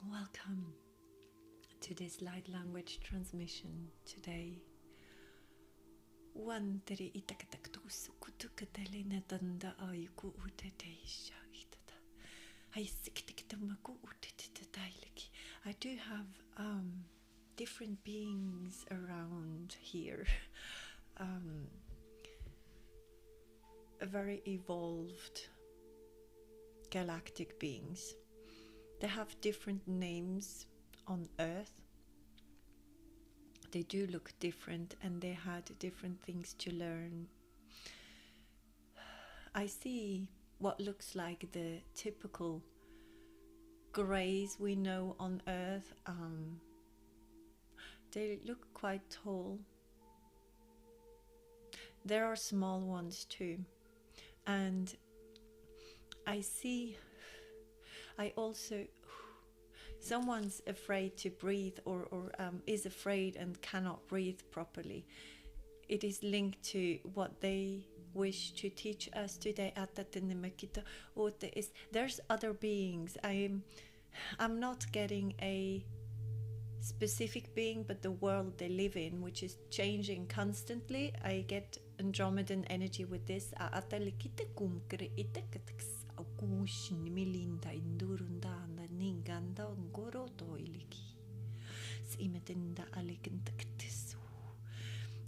Welcome to this light language transmission today. Wanteri itakataktus kutukatelina tanda aiku uteteisha itata. I siktiktamaku utetetailiki. I do have different beings around here. Very evolved galactic beings. They have different names on Earth. They do look different and they had different things to learn. I see what looks like the typical greys we know on Earth. They look quite tall. There are small ones too. And I also, someone's afraid to breathe or is afraid and cannot breathe properly. It is linked to what they wish to teach us today. There's other beings. I'm not getting a specific being, but the world they live in, which is changing constantly. I get Andromedan energy with this.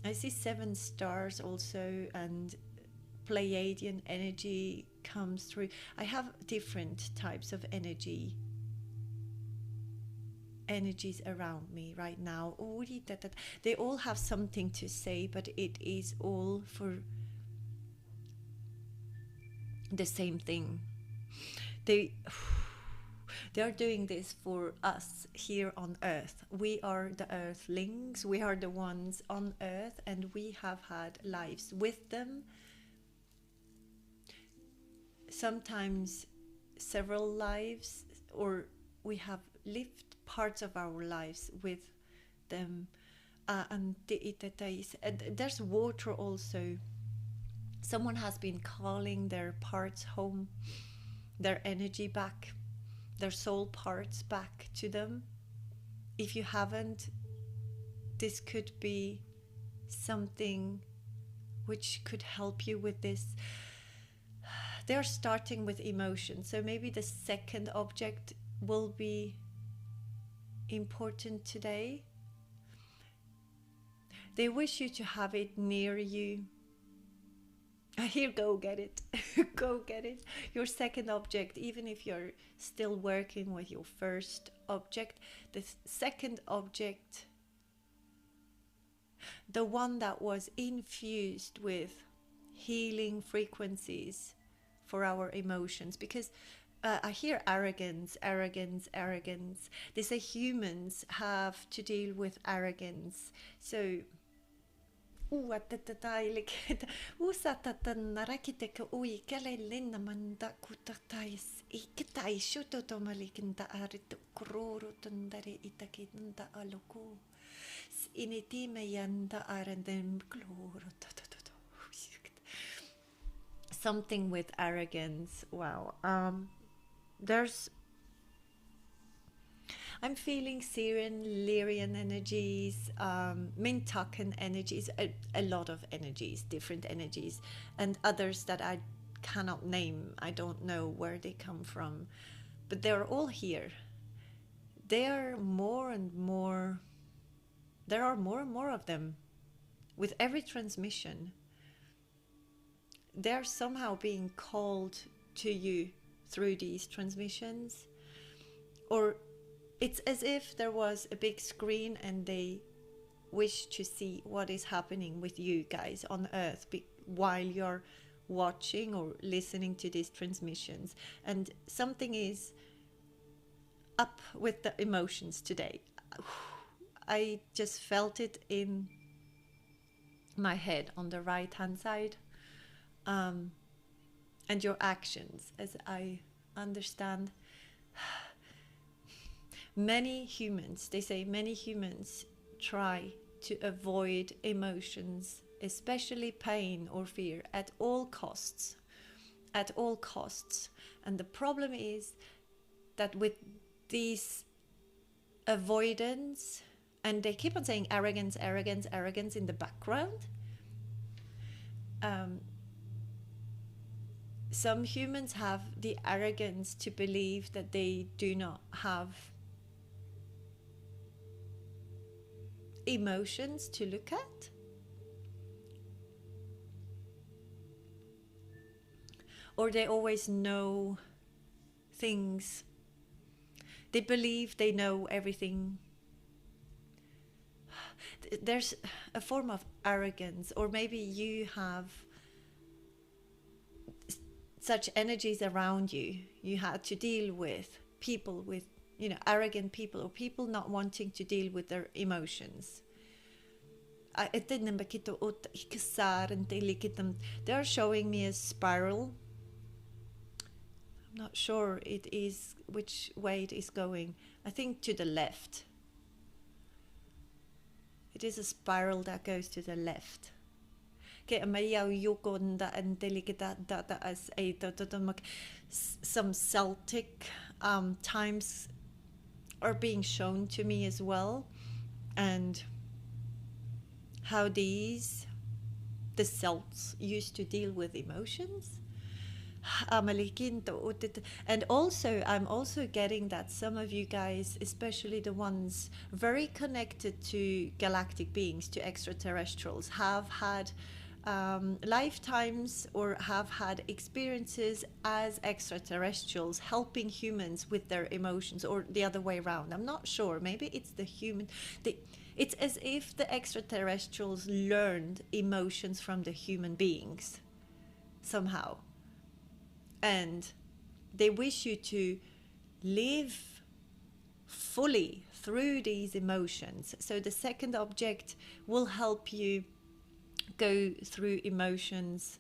I see 7 stars also, and Pleiadian energy comes through. I have different types of energies around me right now. They all have something to say, but it is all for the same thing. They are doing this for us here on Earth. We are the Earthlings. We are the ones on Earth, and we have had lives with them. Sometimes several lives, or we have lived parts of our lives with them. And there's water also. Someone has been calling their parts home, their energy back, their soul parts back to them. If you haven't, this could be something which could help you with this. They're starting with emotion, so maybe the second object will be important today. They wish you to have it near you. Here, go get it. Go get it. Your second object, even if you're still working with your first object, the second object, the one that was infused with healing frequencies for our emotions, because I hear arrogance. They say humans have to deal with arrogance. So something with arrogance. Wow. I'm feeling Syrian, Lyrian energies, Mintakan energies, a lot of energies, different energies, and others that I cannot name. I don't know where they come from, but they're all here. There are more and more of them with every transmission. They're somehow being called to you through these transmissions, or it's as if there was a big screen and they wish to see what is happening with you guys on Earth while you're watching or listening to these transmissions. And something is up with the emotions today. I just felt it in my head on the right hand side. And your actions, as I understand. Many humans, they say many humans try to avoid emotions, especially pain or fear, at all costs. At all costs. And the problem is that with these avoidance, and they keep on saying arrogance, arrogance, arrogance in the background, some humans have the arrogance to believe that they do not have emotions to look at. Or they always know things. They believe they know everything. There's a form of arrogance, or maybe you have such energies around you. You had to deal with people with, arrogant people, or people not wanting to deal with their emotions. They're showing me a spiral. I'm not sure it is which way it is going. I think to the left. It is a spiral that goes to the left. Some Celtic times are being shown to me as well, and how the Celts used to deal with emotions. And also, I'm also getting that some of you guys, especially the ones very connected to galactic beings, to extraterrestrials, have had lifetimes or have had experiences as extraterrestrials helping humans with their emotions, or the other way around. I'm not sure. Maybe it's the human. It's as if the extraterrestrials learned emotions from the human beings somehow. And they wish you to live fully through these emotions. So the second object will help you go through emotions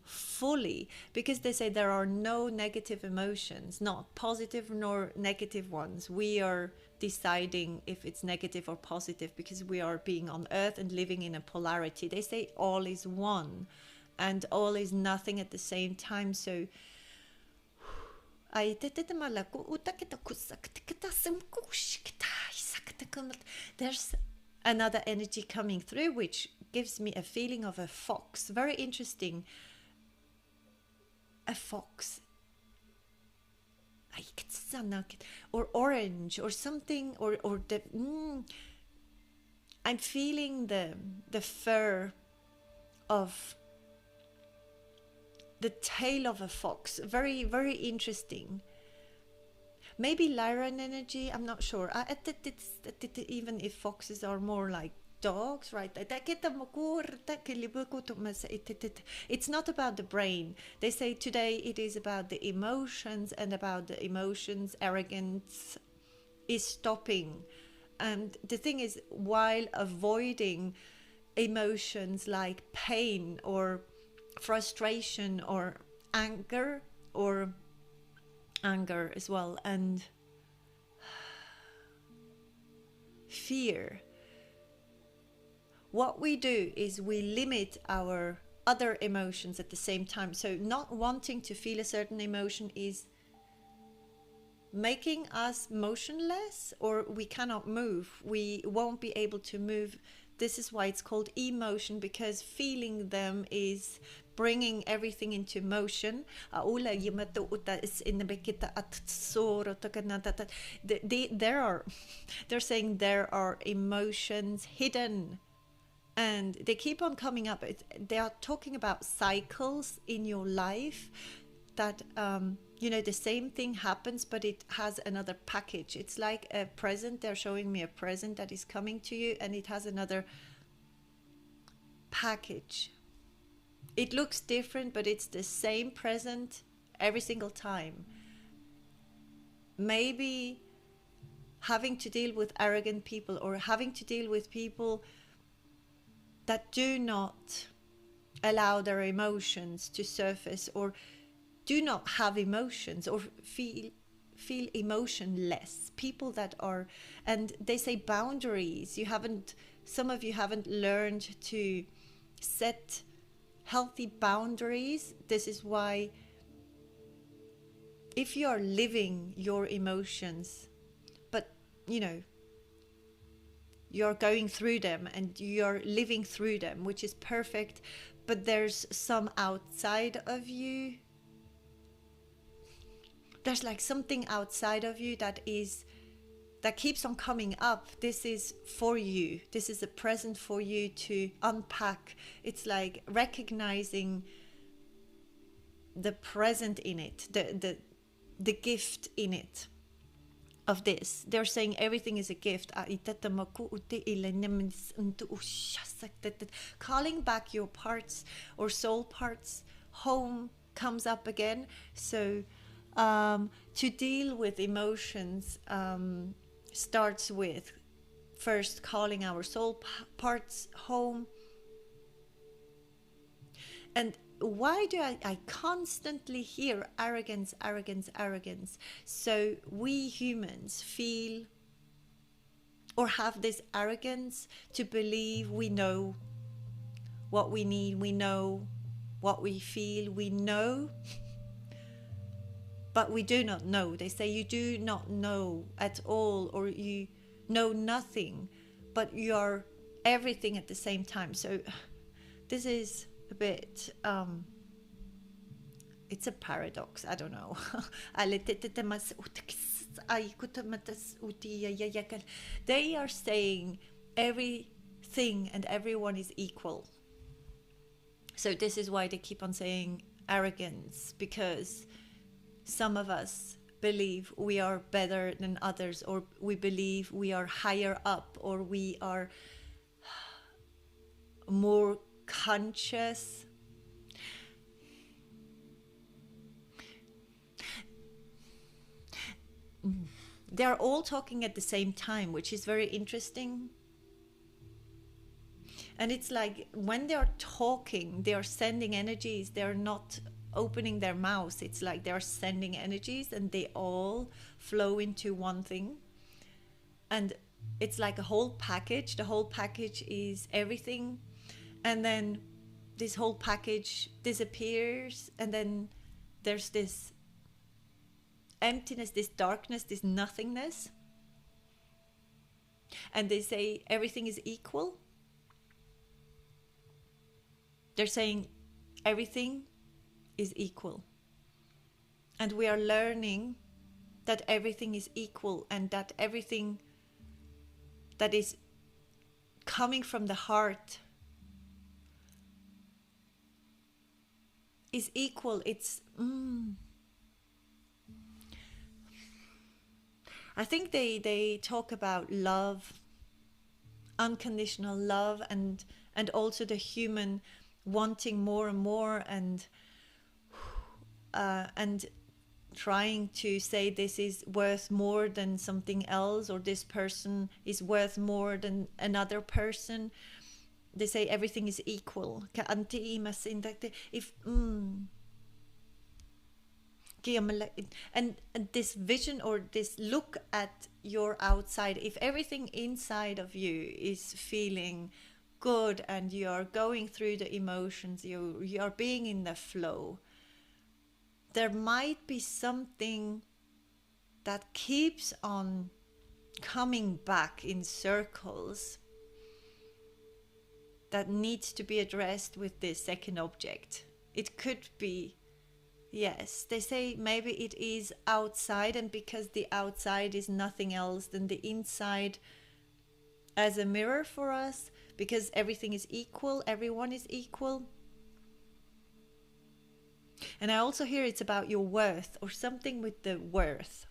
fully, because they say there are no negative emotions, not positive nor negative ones. We are deciding if it's negative or positive because we are being on earth and living in a polarity. They say all is one and all is nothing at the same time. So there's another energy coming through, which gives me a feeling of a fox. Very interesting. A fox. Or orange or something, or the I'm feeling the fur of the tail of a fox. Very, very interesting. Maybe Lyran energy, I'm not sure. Even if foxes are more like dogs, right? It's not about the brain. They say today it is about the emotions, and about the emotions, arrogance is stopping. And the thing is, while avoiding emotions like pain or frustration or anger as well, and fear, what we do is we limit our other emotions at the same time. So not wanting to feel a certain emotion is making us motionless, or we cannot move. We won't be able to move. This is why it's called emotion, because feeling them is bringing everything into motion. They're saying there are emotions hidden, and they keep on coming up. They are talking about cycles in your life, that the same thing happens, but it has another package. It's like a present. They're showing me a present that is coming to you, and it has another package. It looks different, but it's the same present every single time. Maybe having to deal with arrogant people, or having to deal with people that do not allow their emotions to surface, or do not have emotions, or feel emotionless. People that are, and they say boundaries. Some of you haven't learned to set healthy boundaries. This is why, if you are living your emotions, but you're going through them and you're living through them, which is perfect, but there's some outside of you. There's like something outside of you that keeps on coming up. This is for you. This is a present for you to unpack. It's like recognizing the present in it, the gift in it of this. They're saying everything is a gift. Calling back your parts or soul parts home comes up again. So to deal with emotions starts with first calling our soul parts home. And why do I constantly hear arrogance, arrogance, arrogance? So we humans feel or have this arrogance to believe we know what we need, we know what we feel, we know, but we do not know. They say you do not know at all, or you know nothing, but you are everything at the same time. So this is a bit it's a paradox. I don't know. They are saying everything and everyone is equal. So this is why they keep on saying arrogance, because some of us believe we are better than others, or we believe we are higher up, or we are more conscious. They're all talking at the same time, which is very interesting. And it's like when they're talking, they're sending energies. They're not opening their mouths. It's like they're sending energies and they all flow into one thing. And it's like a whole package. The whole package is everything. And then this whole package disappears. And then there's this emptiness, this darkness, this nothingness. And they say everything is equal. They're saying everything is equal. And we are learning that everything is equal, and that everything that is coming from the heart is equal. It's I think they talk about love, unconditional love, and also the human wanting more and more, and trying to say this is worth more than something else, or this person is worth more than another person. They say everything is equal. If and this vision, or this look at your outside, if everything inside of you is feeling good and you are going through the emotions, you are being in the flow, there might be something that keeps on coming back in circles that needs to be addressed with this second object. It could be, yes, they say maybe it is outside, and because the outside is nothing else than the inside as a mirror for us, because everything is equal, everyone is equal. And I also hear it's about your worth, or something with the worth.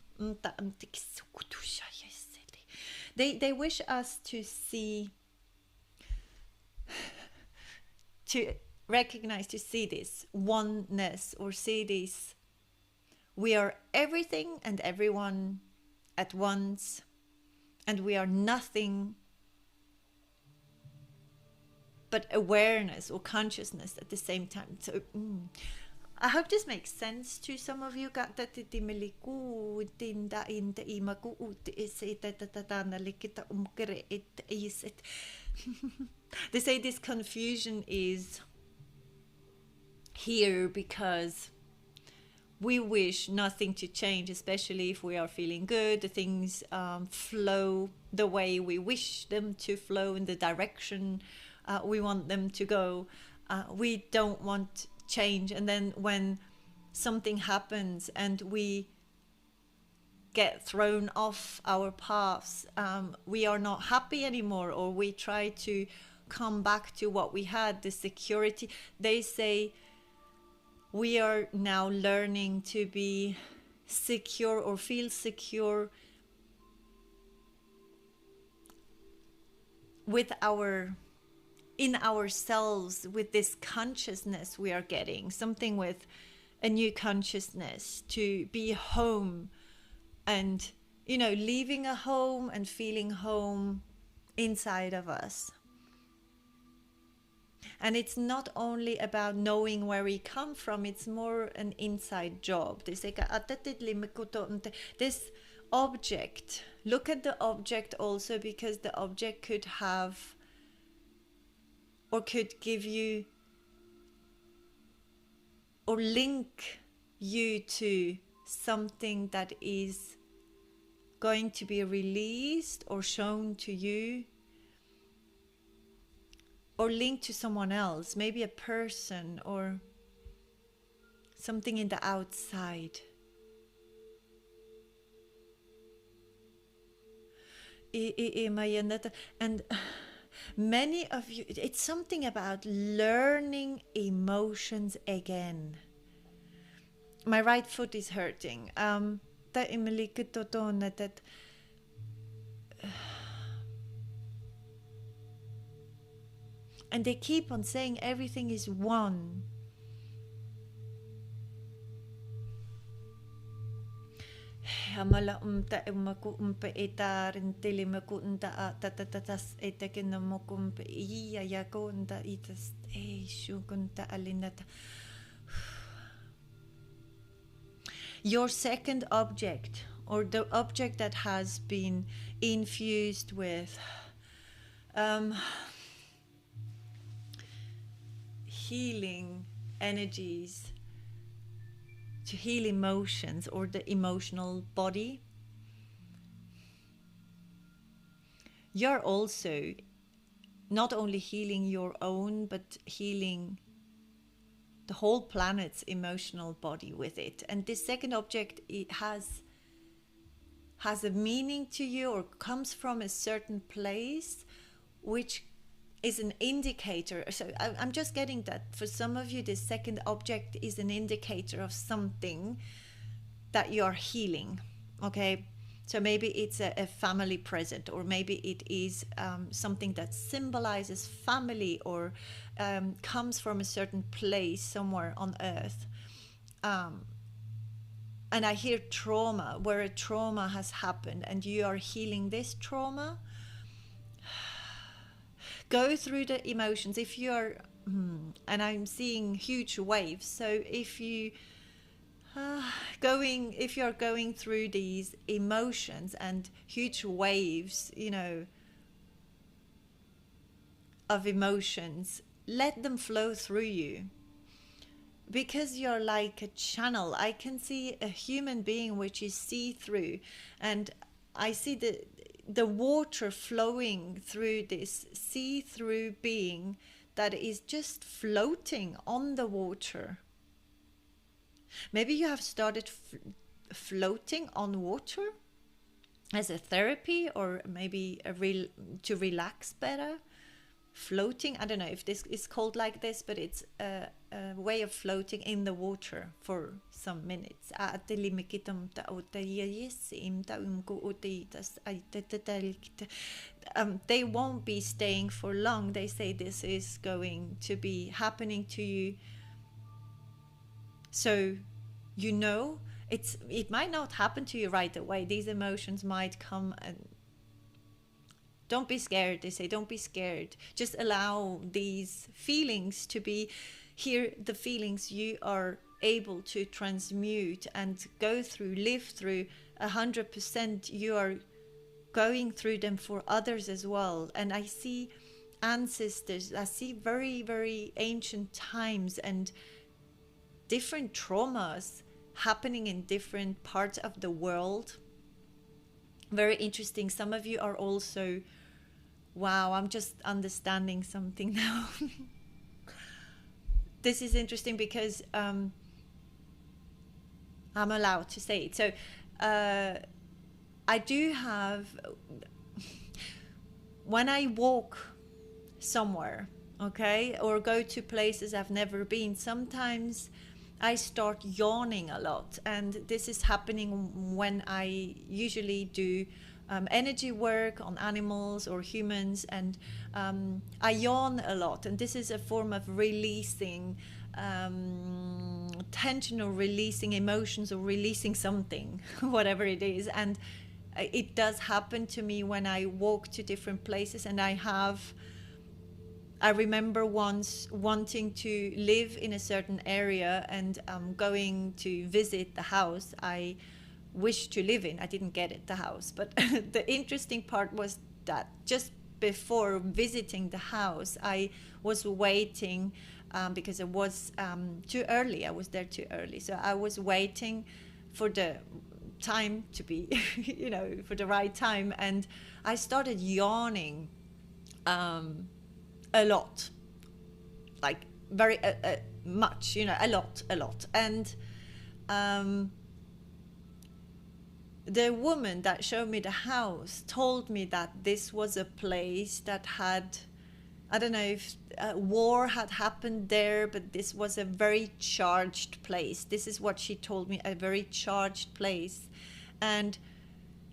They wish us to see, to recognize, to see this oneness, or see this, we are everything and everyone at once, and we are nothing but awareness or consciousness at the same time. So I hope this makes sense to some of you. They say this confusion is here because we wish nothing to change, especially if we are feeling good. The things flow the way we wish them to flow, in the direction we want them to go. We don't want change. And then when something happens and we get thrown off our paths, we are not happy anymore, or we try to come back to what we had, the security. They say we are now learning to be secure or feel secure with in ourselves, with this consciousness we are getting, something with a new consciousness, to be home, and leaving a home and feeling home inside of us. And it's not only about knowing where we come from, it's more an inside job. This object, look at the object also, because the object could have or could give you or link you to something that is going to be released or shown to you, or linked to someone else, maybe a person or something in the outside. And many of you, it's something about learning emotions again. My right foot is hurting. And they keep on saying everything is one. Your second object, or the object that has been infused with healing energies, to heal emotions, or the emotional body, you're also not only healing your own, but healing the whole planet's emotional body with it. And this second object, it has a meaning to you, or comes from a certain place, which is an indicator. So I'm just getting that for some of you, this second object is an indicator of something that you're healing. Okay, so maybe it's a family present, or maybe it is something that symbolizes family, or comes from a certain place somewhere on earth. And I hear trauma, where a trauma has happened and you are healing this trauma. Go through the emotions. If you're, and I'm seeing huge waves. So if you if you're going through these emotions and huge waves, of emotions, let them flow through you, because you're like a channel. I can see a human being which is see-through, and I see the water flowing through this see-through being that is just floating on the water. Maybe you have started floating on water as a therapy, or maybe to relax better. Floating, I don't know if this is called like this, but it's a way of floating in the water for some minutes. They won't be staying for long. They say this is going to be happening to you, so it might not happen to you right away. These emotions might come, and don't be scared. They say don't be scared. Just allow these feelings to be here. The feelings, you are able to transmute and go through, live through 100%, you are going through them for others as well. And I see ancestors, I see very, very ancient times and different traumas happening in different parts of the world. Very interesting. Some of you are also, wow, I'm just understanding something now. This is interesting because I'm allowed to say it. So I do have, when I walk somewhere, okay, or go to places I've never been, sometimes I start yawning a lot. And this is happening when I usually do energy work on animals or humans, and I yawn a lot. And this is a form of releasing tension, or releasing emotions, or releasing something, whatever it is. And it does happen to me when I walk to different places. And I remember once wanting to live in a certain area and going to visit the house I wished to live in. I didn't get it, the house. But the interesting part was that just before visiting the house, I was waiting because it was too early. I was there too early. So I was waiting for the time to be, for the right time. And I started yawning a lot, like very much, a lot. And the woman that showed me the house told me that this was a place that had, I don't know if war had happened there, but this was a very charged place. This is what she told me, a very charged place. And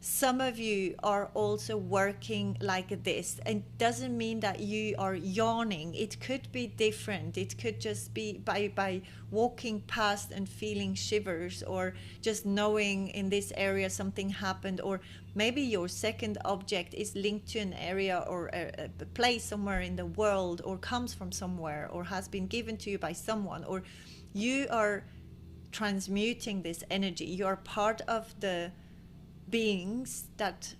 some of you are also working like this. And it doesn't mean that you are yawning. It could be different. It could just be by walking past and feeling shivers, or just knowing in this area something happened, or maybe your second object is linked to an area or a place somewhere in the world, or comes from somewhere, or has been given to you by someone, or you are transmuting this energy. You are part of the beings that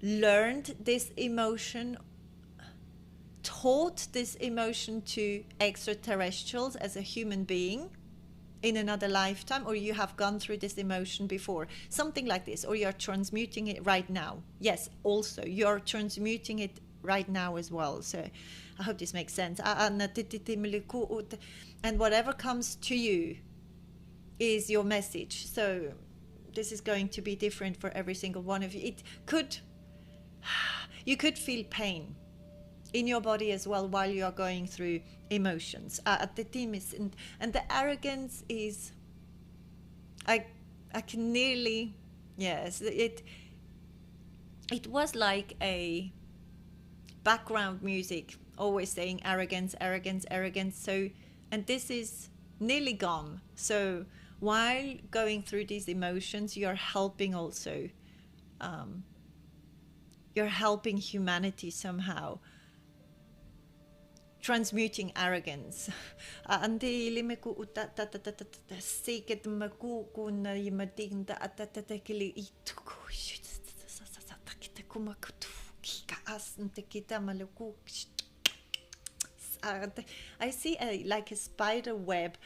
learned this emotion, taught this emotion to extraterrestrials as a human being in another lifetime, or you have gone through this emotion before, something like this, or you're transmuting it right now. Yes, also you're transmuting it right now as well. So I hope this makes sense. And whatever comes to you is your message. So this is going to be different for every single one of you. You could feel pain in your body as well while you are going through emotions. The theme is, and the arrogance is, I can nearly, yes, it was like a background music, always saying arrogance, arrogance, arrogance. So, and this is nearly gone. So while going through these emotions, you're helping also, you're helping humanity somehow, transmuting arrogance. I see like a spider web,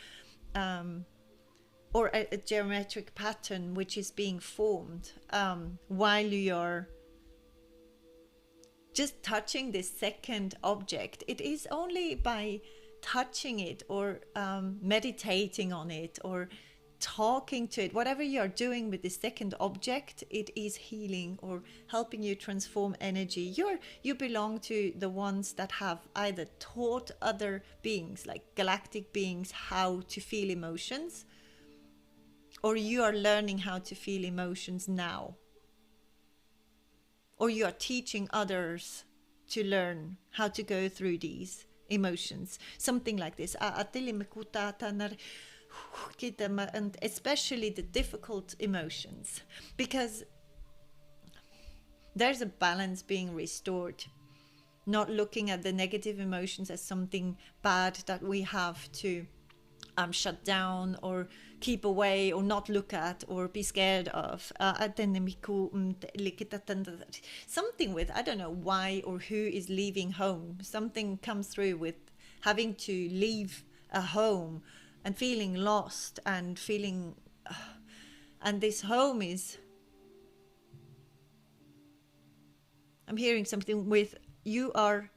or a geometric pattern which is being formed while you're just touching this second object. It is only by touching it, or meditating on it, or talking to it, whatever you're doing with the second object, it is healing or helping you transform energy. You belong to the ones that have either taught other beings, like galactic beings, how to feel emotions, or you are learning how to feel emotions now, or you are teaching others to learn how to go through these emotions, something like this. And especially the difficult emotions, because there's a balance being restored, not looking at the negative emotions as something bad that we have to shut down or keep away or not look at or be scared of. Something with, I don't know why or who is leaving home. Something comes through with having to leave a home and feeling lost and feeling, and this home is, I'm hearing something with your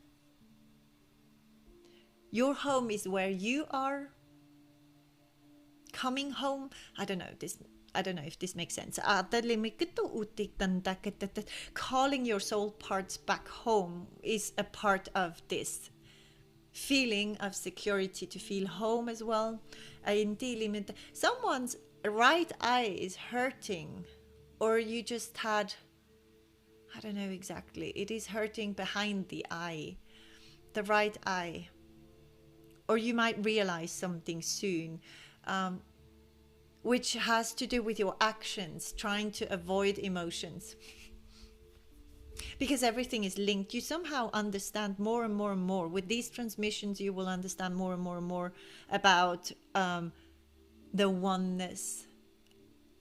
home is where you are coming home. I don't know if this makes sense. Calling your soul parts back home is a part of this feeling of security, to feel home as well. Someone's right eye is hurting, or you just had, I don't know exactly, it is hurting behind the eye, the right eye. Or you might realize something soon, which has to do with your actions, trying to avoid emotions. Because everything is linked. You somehow understand more and more and more. With these transmissions, you will understand more and more and more about the oneness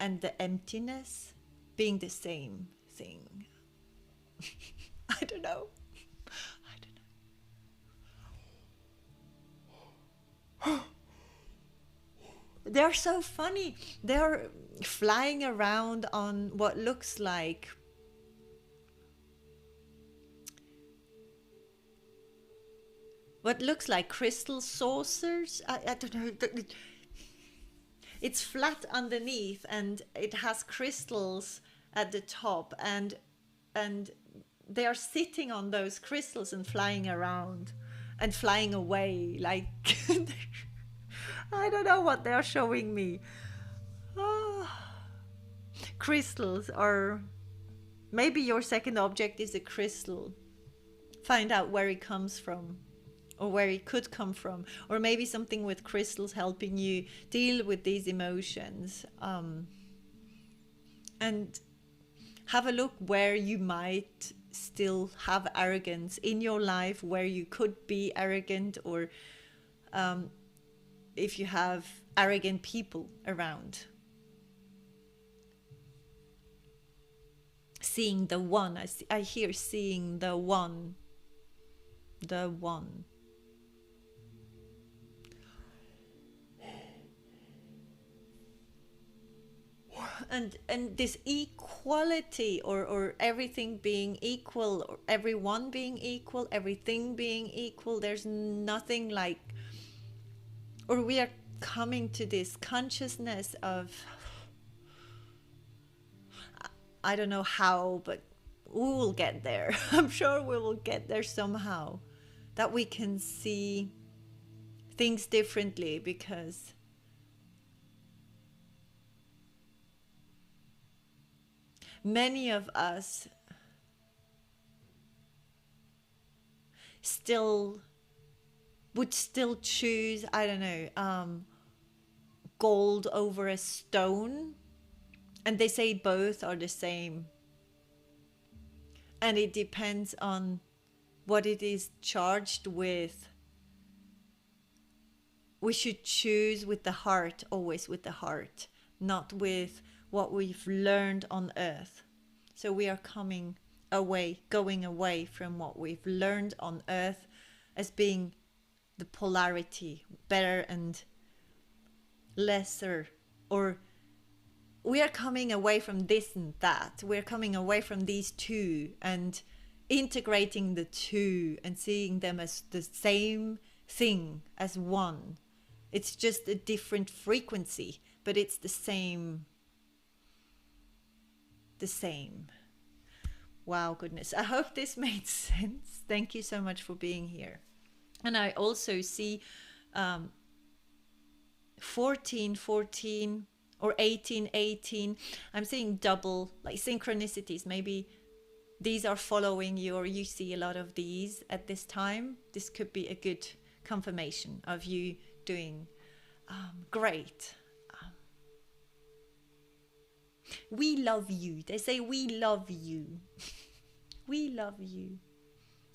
and the emptiness being the same thing. I don't know. They're so funny. They're flying around on what looks like crystal saucers. I don't know. It's flat underneath and it has crystals at the top, and they are sitting on those crystals and flying around and flying away like I don't know what they are showing me. Oh. Crystals, or maybe your second object is a crystal. Find out where it comes from, or where it could come from, or maybe something with crystals helping you deal with these emotions. And have a look where you might still have arrogance in your life, where you could be arrogant, or if you have arrogant people around. Seeing the one, I hear seeing the one. The one. And this equality, or everything being equal, or everyone being equal, everything being equal, there's nothing like, or we are coming to this consciousness of, I don't know how, but we will get there. I'm sure we will get there somehow, that we can see things differently, because many of us would still choose, I don't know, gold over a stone. And they say both are the same. And it depends on what it is charged with. We should choose with the heart, always with the heart, not with what we've learned on earth. So we are going away from what we've learned on earth as being the polarity, better and lesser, or we are coming away from this and that. We're coming away from these two and integrating the two and seeing them as the same thing, as one. It's just a different frequency, but it's the same. Wow, goodness. I hope this made sense. Thank you so much for being here. And I also see 1414 or 1818. I'm seeing double, like synchronicities. Maybe these are following you, or you see a lot of these at this time. This could be a good confirmation of you doing great. We love you. They say we love you. We love you.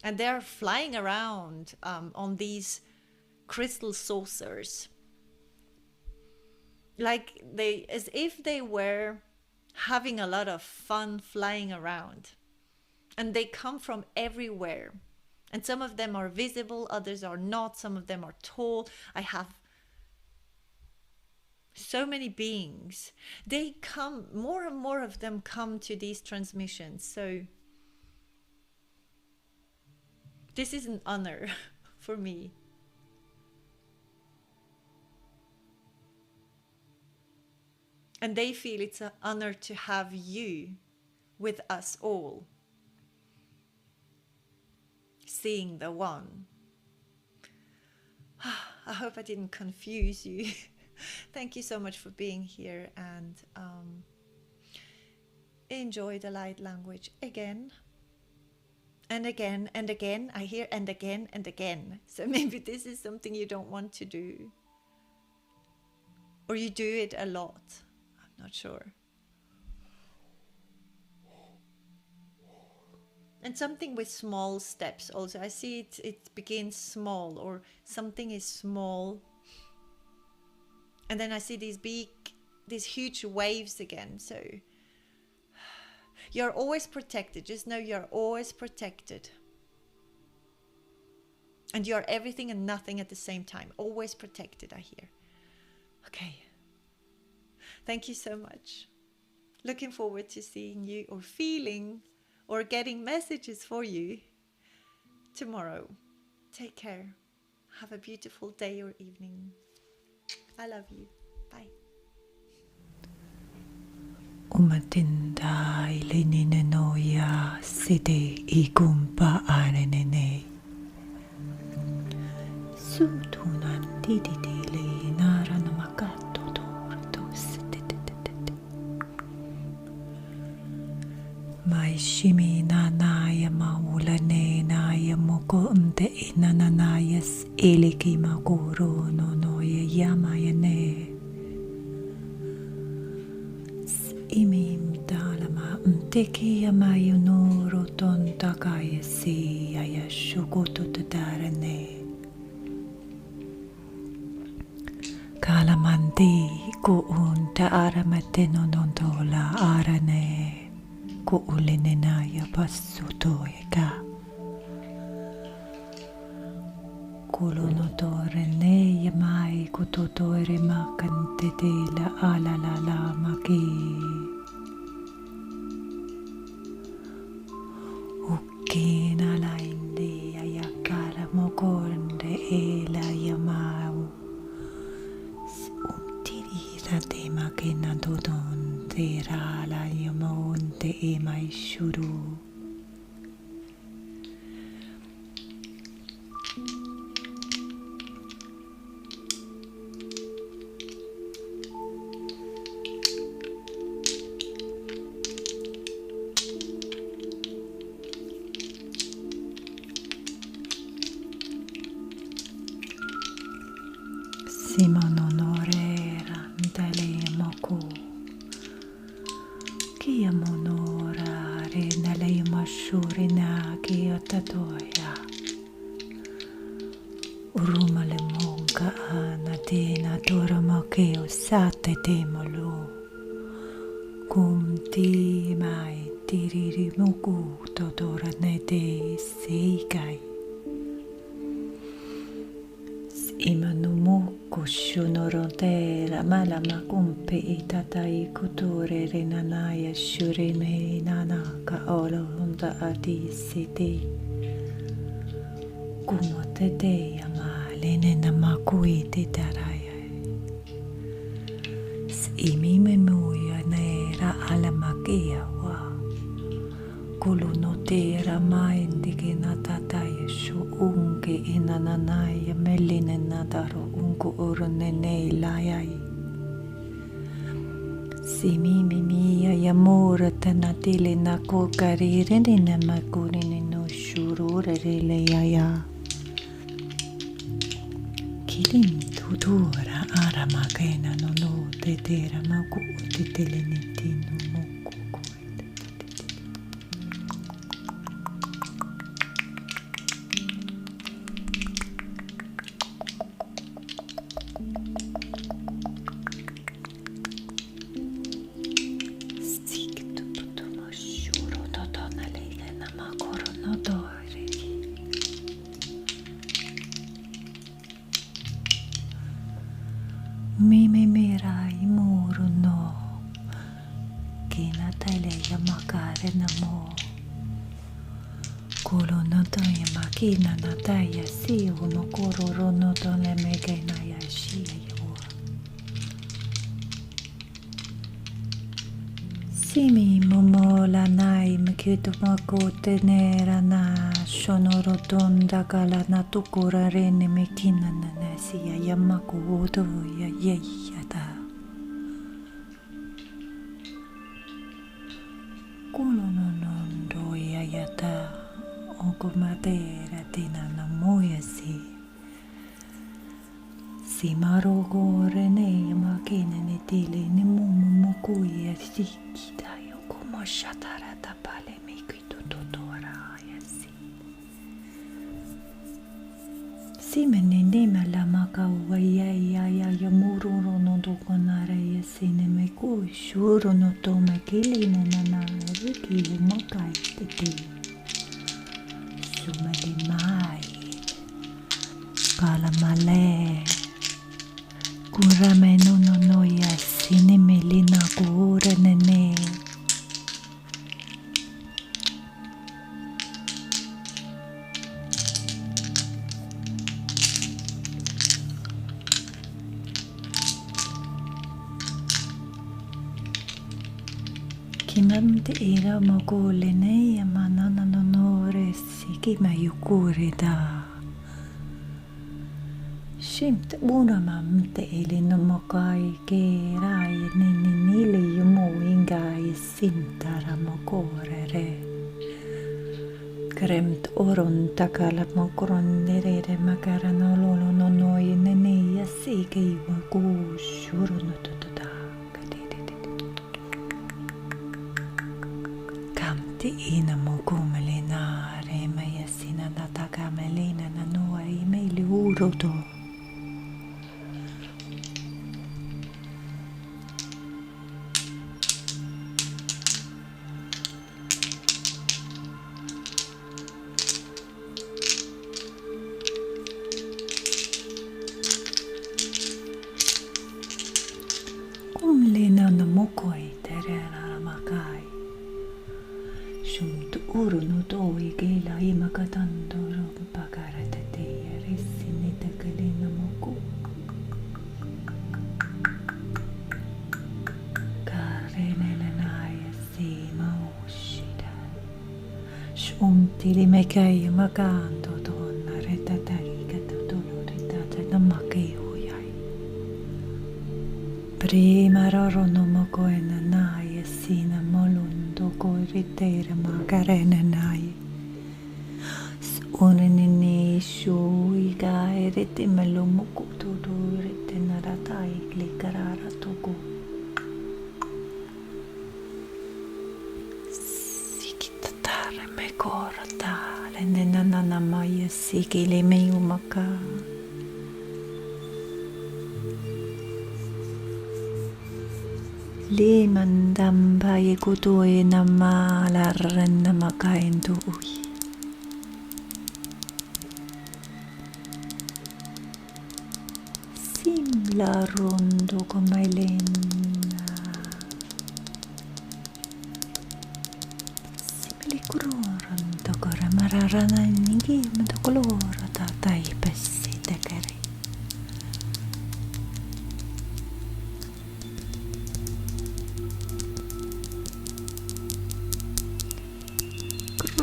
And they're flying around on these crystal saucers. like they, as if they were having a lot of fun flying around, and they come from everywhere, and some of them are visible, others are not, some of them are tall. I have so many beings. They come, more and more of them come to these transmissions. So this is an honor for me. And they feel it's an honor to have you with us all, seeing the one. I hope I didn't confuse you. Thank you so much for being here, and enjoy the light language again and again and again. I hear and again and again. So maybe this is something you don't want to do, or you do it a lot. I'm not sure. And something with small steps also. I see it begins small, or something is small. And then I see these huge waves again. So you're always protected. Just know you're always protected. And you're everything and nothing at the same time. Always protected, I hear. Okay. Thank you so much. Looking forward to seeing you, or feeling, or getting messages for you tomorrow. Take care. Have a beautiful day or evening. I love you. Bye. Umatinda ilinine noya side igumpa anene. Sutunan dididile nara namakato tortos. Mai shimi nanaya maulane naya moko unte inananayas eliki makuro no noya yamayane. Imim talama mteki yamayunuro tontakaya si ayashukutu tadarane. Kalamandi kuun taaramate nonontola arane. Kuulinenaya passutoika. Kulunotore ne yamai kutotore makantete la alalala maki. Ukina la indi ayakara mokornde ela yamau. Umtirira te makina dodon te rala yamonte e mai shuru. Simono norera ndale moku. Kia monora re nale mashurina kia tatoya. Urumale monka anatina toramakeo sate temolo. Kumti mai tiriri moku totora nete seikai. Imanumuku shunorote la malama kumpe itatai kuture renanaya shurime nanaka olo honda adisiti. Kumotete yamalene namakuiti taraya. Imime muya nera alamakia wa. Kulunotera maindike natataya shuunke inananaya meline nadaro unku urunene layai. Simimi mia yamura tanatile nako karire nina makurine no shurure rele yaya. Kilim tutura aramakena no no tetera maku tetele nitino moku. Mimi mira imuru no. Kina tele ya makare na mo. Kolo no to ya makina na taya si o no kororo no to le mege na ya shi ya o. Simi momo la nai mkito mako tenera na shonoro tonda kala na tukura rene mekina na nasi ya yamako oto ya yeyata. Kulo no nondo ya yata oko matera tina na moya si. Si marogo rene ya makina ni tili ni mumu muku ya sikita yo como shatara tapale mikito totora ya si. Si menene la maka ya mururo no dokonare ya sine me ku shuro no to me kili na riki makai tete. Sumali mai kala male kurame no ya sine melina kura nene. Kimam te ira mogole ne ya manana no resi kima yukuri da. Shimt una mamte ili no mokai ke rai nile yumo inga sintara mokore re. Kremt oron takala mokron nere makara no lolo no noi nene ya sike iwa ku shuru no totoda. Kamti ina mokumelina re maya sina nataka melina na noa imeli uroto. Kumlina na mokoi terera makai. Shumt uru no toi gela imakatando rompagara te resini te kalina moku. Karene naya si maushida. Shumti li mekai makando donna retatai katotolo retata na makei huyai. Prima roro no mokoe na naya sina molundo koi ritere makarene nai. Unenene shui gai rete melo mukutu rete naratai klikarara toku. Sikitatare me korata lenenana maya sikile me umaka. Liman dambai kutuye nama larren nama kain tuui. Sim la rondo komailena. Simili kuroran tokora mararana ningi matokolora tatai pessi tekeri.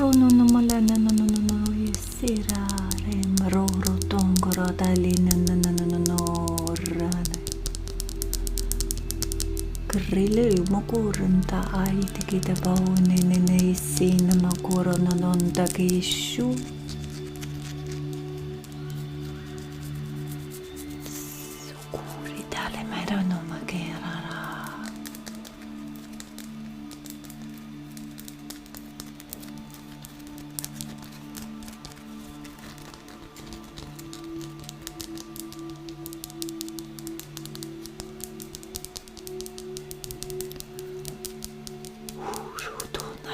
No malana no yesirare maroro tongoro dalina no rane grille mokurunta ai tikita baune nene isina makuro no nonda kishu sukuri dale merano makera.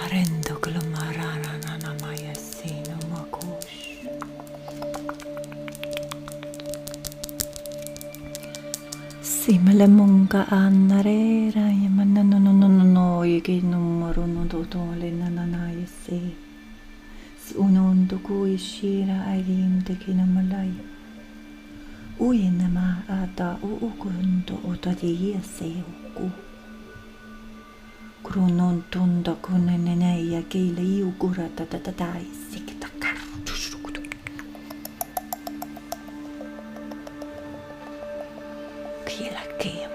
Rendo che lo marana na maya sino makush. Simele munga annarera yamana no yegi numero no dotole nanana yese. Unondo kuishira airim de kinamalai. Uinama ata uukundo otadi yese uku. Kronon tunda kunene ya keile iukura tatatai sikitaka.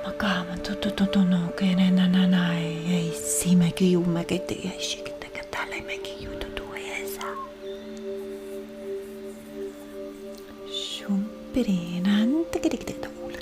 Makama tutututu no kene nanana ei sime kiume kete ja shikita katale me kiutu tuesa. Shumpirinan tikidikita ula.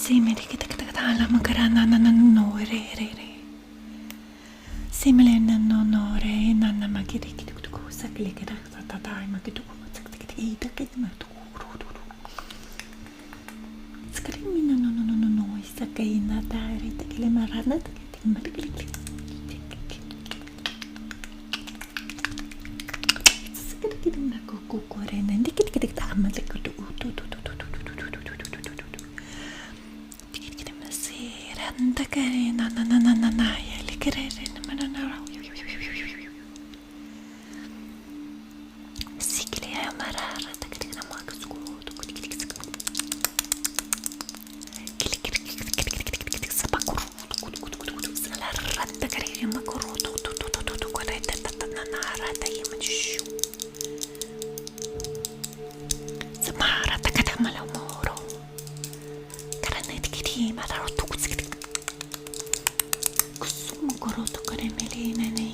Simili kita kata lama karena no re. Simili no re nana makiri kita kutu sakli kita tata makitu sakli kita kita matu. Sekarang no isakai na tari takile marana takile marikili. Sekarang kita nak kuku nanti kita amat kutu tu. Takare na ya likerere na sikile ya marara takare na magasku sapakuru salar takare ya makoro tu koreta na rata yimanshu samara takada malamoro karena tikiti mararo tu Koroto kare melina ne.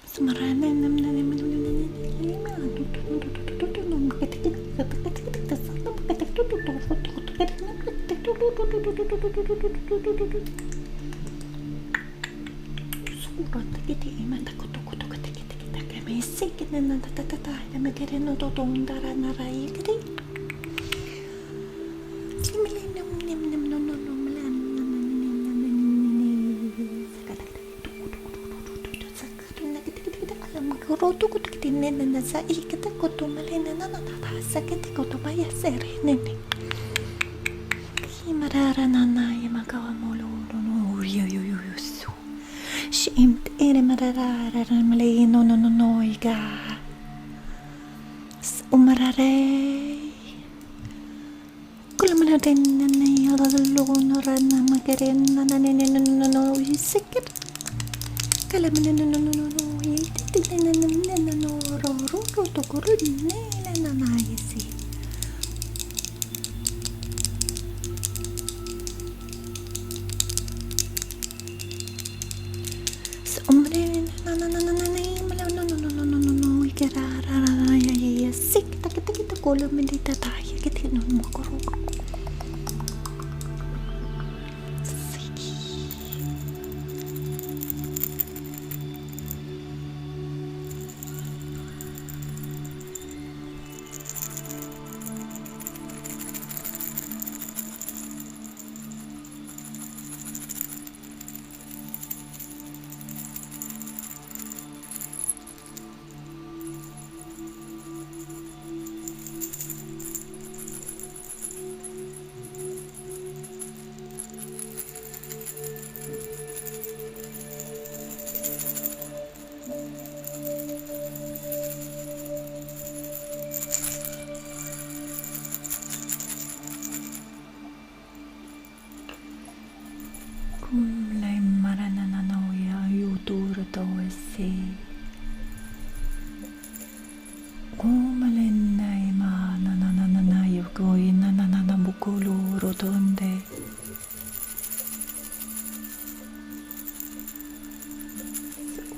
Semarana surat kita iman takut kita kami sikit dan tata yang mikirin untuk tondara narai kita rotu kutu kita nena sa kita kutu malena nana tata sakit kutu bayar serene marara nana ya makawa molo no yo su shimt ere marara ramle no iga umarare kulamana nana ya lo no rana makeren nana no sikir kalamana no ro to kurun nana yesi ya sik kita kolam mendita taya kita no makoro Kumlay maranananaw ya yuturo tawasi kumalenay manananayo koy nananabukulu rotonde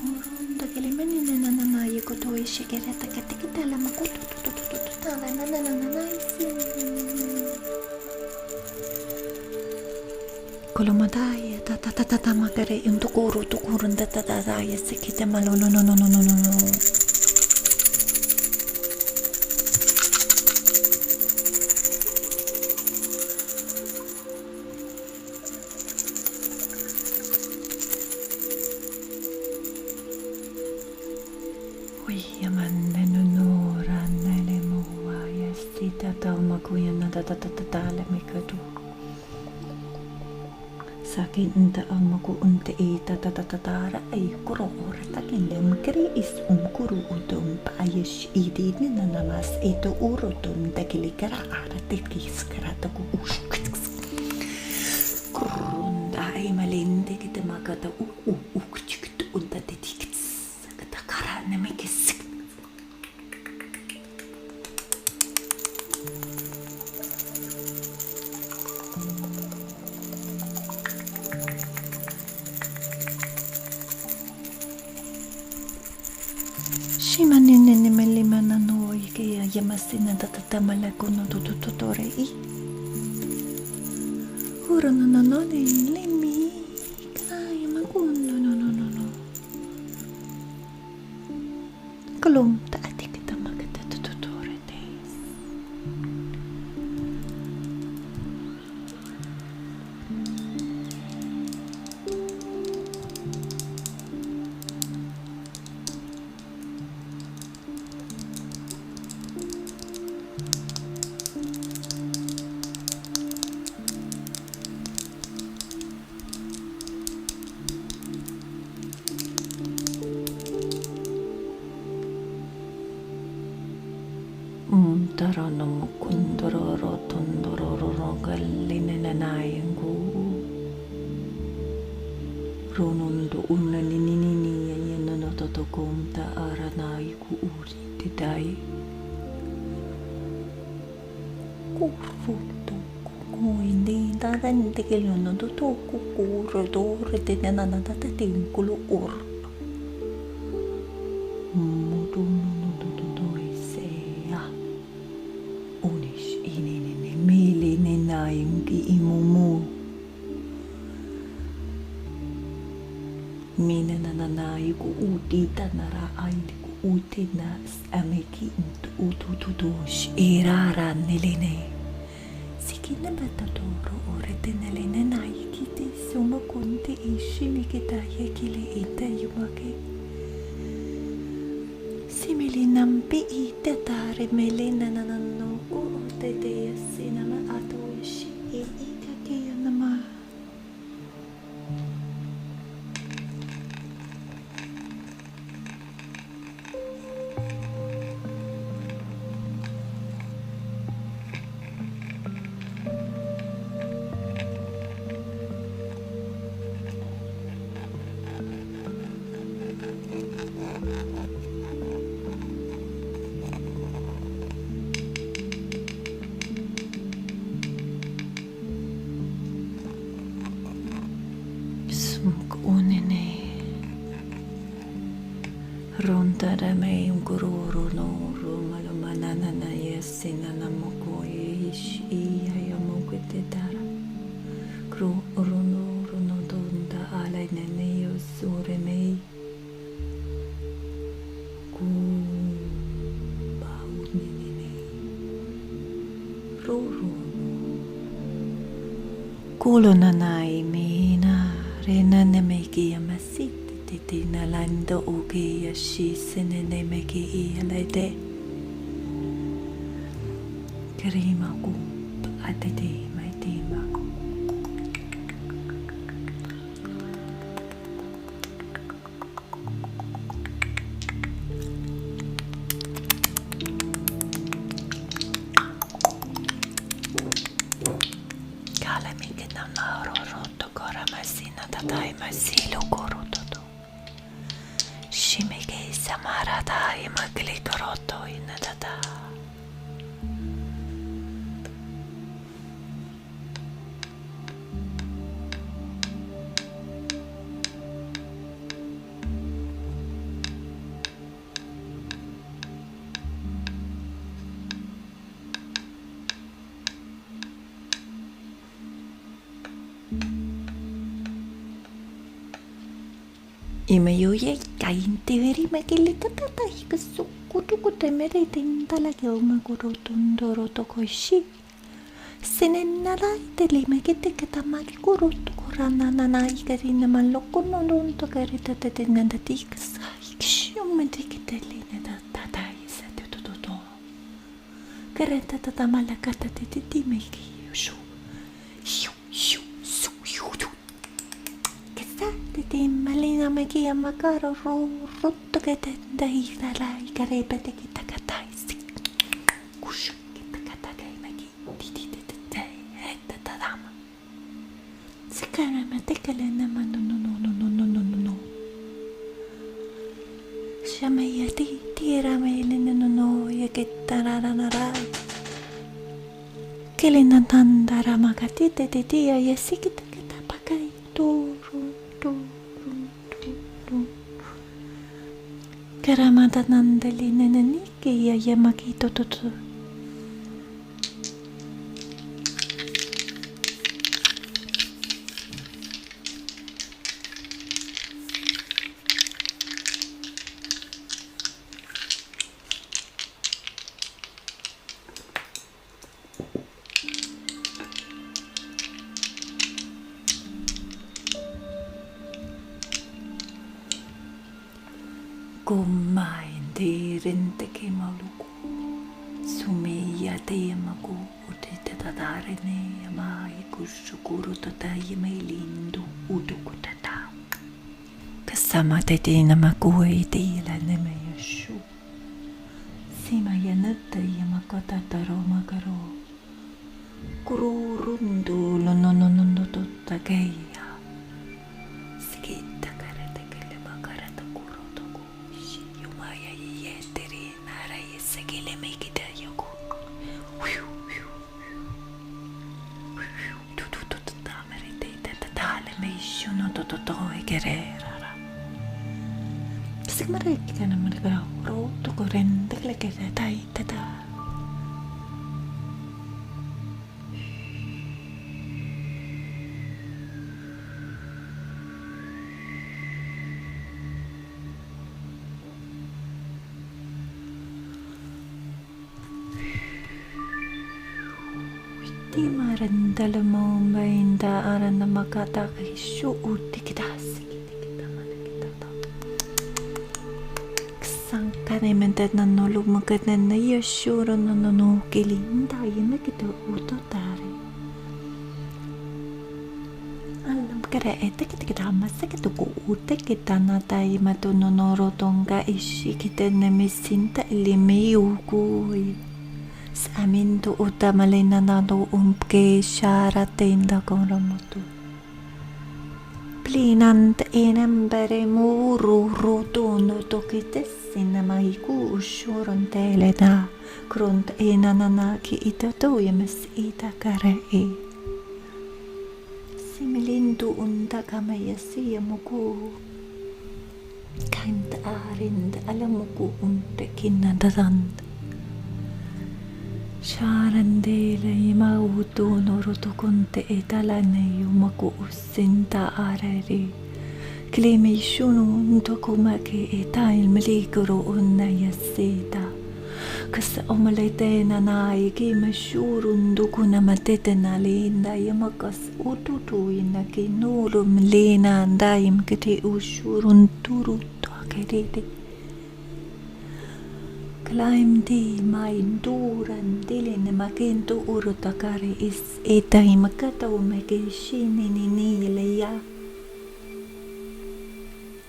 uronda kilimanin nananayo ko to ishikireta katikita lamakuto tututututala nanananayo Kolomadaya tata magare yung tukurun tatadaya sikita malo no Uy yaman nanunuran nalimuwa yastita tao maguyan na tatatala mikadu Sakin inta amaku unte tatatara ay kurora takin dem kri is kuru udum payesh idi na namas ito urotum takilikara ara tikis karata ku kurunda ay malinde kita magata ukchiktu unta titikits kata kara na may kisik Shimanene melimana no ikea yamasina tatatamala kono tututore I. Uro no limi kaya makundo no. Kalum taati kita magata tututore days. Tarano mukundororo tondororo gallinenanayangu ronondo unaninini yanano totokomta aranaiku uri tidai kurfuto kuindi tarante kelono totoku kuro dore tenana tatatinkulu ur Mina nananayi ku utita nara aili ku utina ameki utututush irara niline sikina batatoro orete naline nayi kite suma kunti ishimi kita yakile ita yumake simili nampi ita tare mele nananano ku otete yasinama atoishi ika kia nama Rontara me un gururu no malumanana na yesina na moko ish iya yamukete dara kru runo donda ala nene yosure me kumba unene ruru kulo nanai mina rena ne meki yamasit Tina lando uke yashi senene meki ialade Karima ku atete mai tima Kala mike na naro roto kora masina tatai masilo koro Shimeke samarada imagli koroto inadada Imayuye kain teveri makilita tata hikasukutuku temere tintala kioma kurutundoro tokoishi senenara teli makite katamaki kurutu kuranana ikarina malokuno lunto karita tetinanda tikas ikshumenti kitelina tata isa tututo kareta tatamala kata tetitimeki yushu shu Malina meki amakaro rutto che tenda ira la ikarepete kita kataisi kush kita kata meki titi etta tadama sekana matekele nama no shamaya tira mele no ya ketarara kelena tandara makati tete ya sikita kita pakai turu Karamata nandali nananiki ya yamakito tutu. Kumain tiirin tekimaluku. Sumiya teemaku utitatarene ja maikussukuru ja meilindu utukutata. Kasama tetina makui tiila neme yoshu. Sima ja nutta ja makatataro makaro. Kururundu lonononono totta keija. Skitta karete kelle makarata kurotoku. Jumaya jetteri nära jessakille mikitä joku. Tameriteitä täällä meissuno toi kererara. Sikma reikkänä mä ruutuko rentekle ketä täitä. Timarandalamoon bainda arana makataki suuti kitasi kita mana kita. Sankane mentet nanolu makatna yashuro nanonu kilinda yeme kita utotare. Alam kare ete kita masa kita ku ute kita natai matu nonoro tonga ishi kita nemisinta ilimiuku. Amin tu utamalina nado umpke shara tenda koramotu. Plinant enembere muru rutuno tokitessina maiku ushuron telena krunt enananaki itatoyemes itakarei. Similintu untakameyasi yamuku. Kaint arind alamuku untekinadadand. Sharandele imautu norutukunte etalane yumaku usinta arari. Klimi shunu ntokumake etail melikuru unna yasita. Kas omaletena na ikime shurun dukuna matetena linda yamakas ututu inaki nuru mlina andaim kiti ushurun turutu akeriti. Klaim di main duran dilin makintu urutakari is etai makata umeke shini nini ya.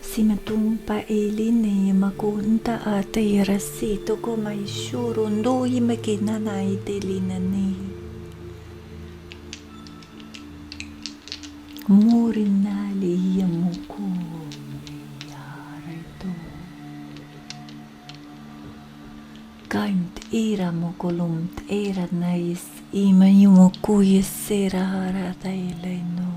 Simatumpa eline makunta ate rasito ko may shurun do imekina na idilinani. Murin nali yamuku. Kaimt iramu kolumt erat nais imajumu kujessera harata ileno.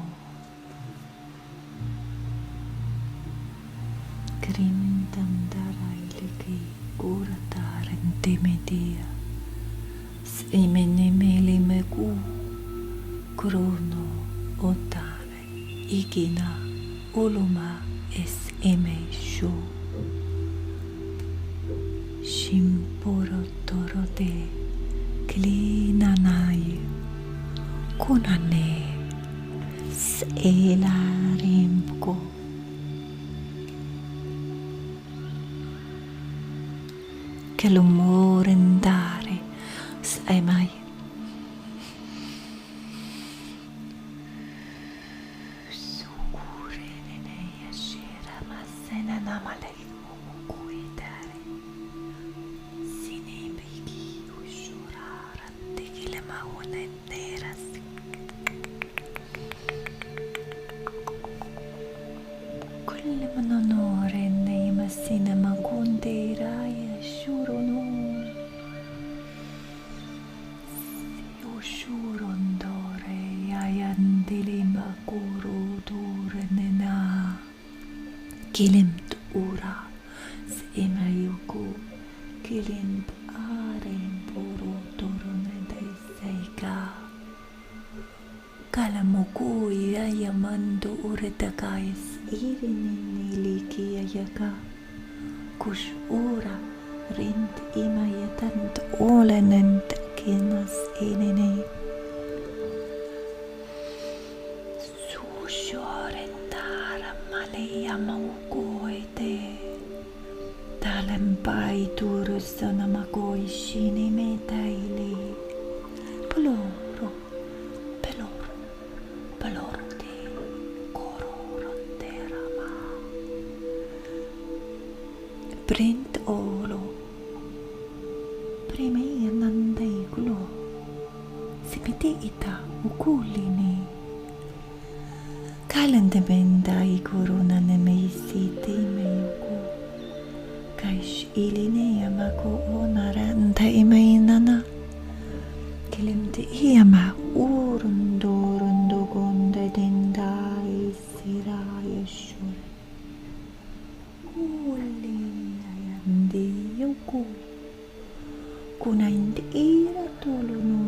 Krimtam darailiki kurataren temedia. Imenemeli meku krono otare ikina uluma es emeishu. Shimporo torote klinanaye kunane selarimko kelumorendare saimai sukurene yashira masena namale Sinema kundiraya shurono Yoshurondore yayandilima kuru durenena Kilim ura Imayuku kilint aren puro torunede seika. Kalamuku yayamandu uretakais irinini liki yaka. Kush ura rint imayatant olenent kinas inini. Sushorentara malaya maukoite. Talempai turusana makoi shini metaili. Peloro, peloro, peloro de kororonterama. Print olo. Prime nandai gulo. Sipiti ita ukulini. Kalende bendai corona nemesi temeyuku. Kaish iline yamako onaranta imainana. Kilimti iyama urundo gonde dendai sirayeshur. Uli ayandi yuku. Kuna indi ira tolo no.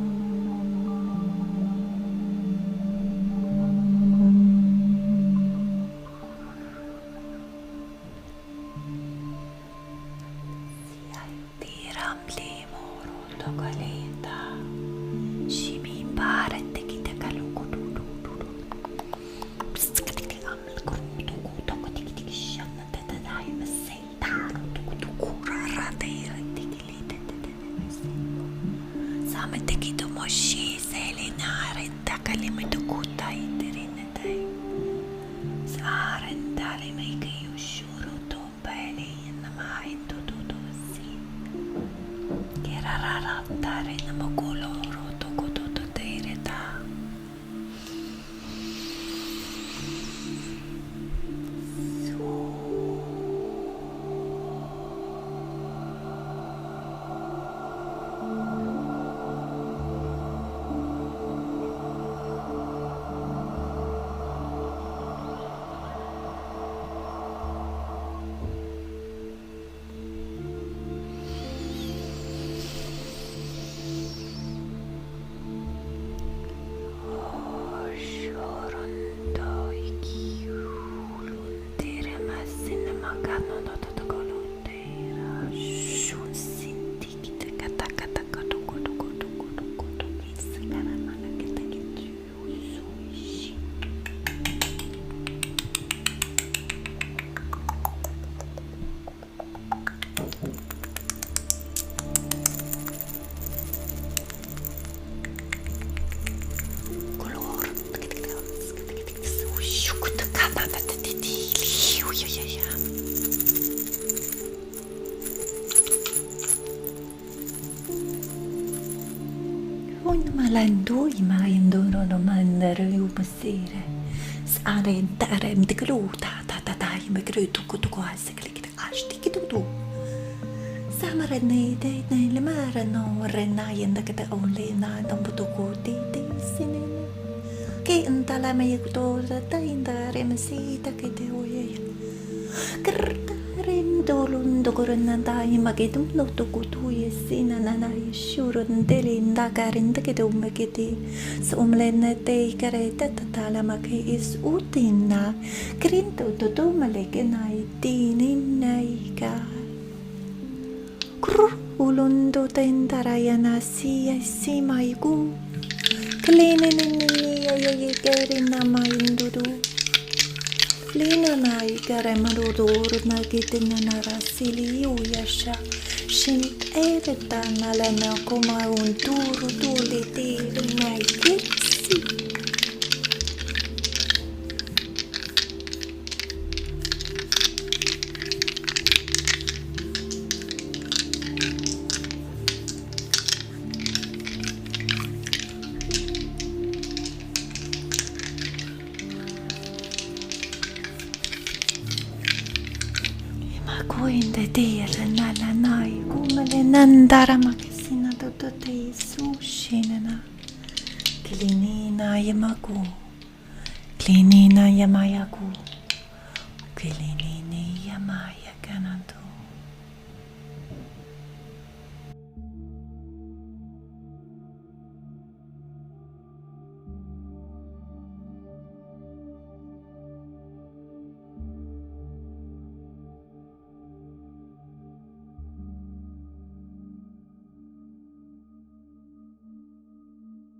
Malando imaindoro no mandare upasire. Sare dare mtikluta ta imekrutu kutu kwase klikta ashti kitu. Samara ne le mara no rena yenda kata only na nambutuku di sinene. Ke entala me kuto ta indare mesita kete oye. Dolun dokornanda imagetum loto kutu yesina nana yeshurun delinda karinda kedum keti somlene te kareta tatala make is utina krinto to maleke naitini naika ulundo tendarayana siya simaigu klenenini yayekerina maindudu Lina nai kare marudur na kitina narasili uyasha shint ereta nalana koma un turu tuli tiri nai kirsi. Kuinde tiedä nälä nai, kummele nandara makesina totote sushinana. Klinina yamaku, klinina yamayaku, klinini yamayakana.